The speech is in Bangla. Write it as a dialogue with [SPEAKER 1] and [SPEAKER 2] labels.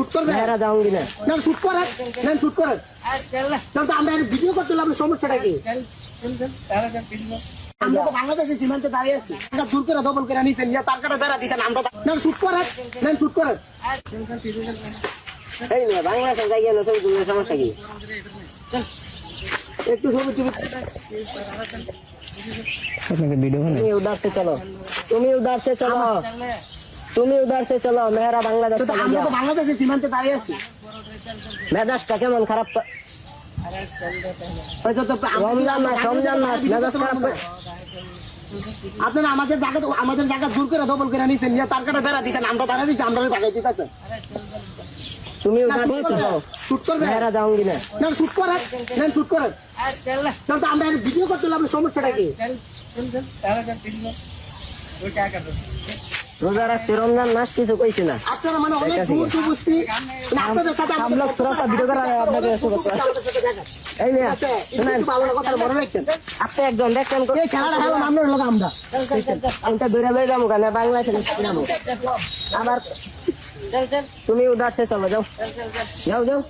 [SPEAKER 1] শুট করবে
[SPEAKER 2] মেয়েরা যাওঙ্গি না
[SPEAKER 1] না শুট করেন না শুট করেন না তো আমরা ভিডিও করতে লাগবে সমস্যাটা কি আমরা তো বাংলাদেশের সীমান্তে দাঁড়িয়ে আছি আমরা দূর করে দখল করে নিয়েছেন ইয়া তার কাটা বেড়া দিয়েছেন আমরা না শুট করেন না শুট করেন
[SPEAKER 2] এই মেয়ে বাংলাদেশের যাই গেল ছবি তুললে সমস্যা কি
[SPEAKER 1] একটু ছবি তুলি
[SPEAKER 2] আপনাকে ভিডিও তুমি उधर से चलो তুমি उधर से चलो তুমি उधर से चलो मेरा बांग्लादेश
[SPEAKER 1] তো আমরা তো বাংলাদেশের সীমান্তে দাঁড়িয়ে আছি
[SPEAKER 2] মেজাজটা কেমন খারাপ
[SPEAKER 1] হয়তো তো
[SPEAKER 2] রমজান মাস মেজাজ খারাপ
[SPEAKER 1] আপনারা আমাদের জায়গা দূর করে দখল করে নিয়েছেন ইয়া তার কাটা বেড়া দিয়েছেন আমরা দাঁড়িয়ে দিয়েছি আমরা ভাগাই দিতেছেন
[SPEAKER 2] তুমি उधर से चलो
[SPEAKER 1] শুট করবে
[SPEAKER 2] मेरा जाऊंगी ना
[SPEAKER 1] না শুট করেন না শুট করেন না তো আমরা ভিডিও করতে লাগবে সমস্যাটা কি
[SPEAKER 2] रोजा रखছি রমজান মাস কিছু কইছি না
[SPEAKER 1] আপনারা মানে অনেক দূর বুঝছি আপনাদের সাথে
[SPEAKER 2] हम लोग थोड़ा सा वीडियो करा আপনাকে এই মেয়ে শুনেন
[SPEAKER 1] ভালো কথা মনে রাখছেন
[SPEAKER 2] আপনি একজন দেখেন
[SPEAKER 1] এই খেলাটা খেলো আমরা লোক আমরা
[SPEAKER 2] আমরা দূরে লয়ে যাবো কেন বাংলাদেশে আবার তুমি उधर से चलो जाओ जाओ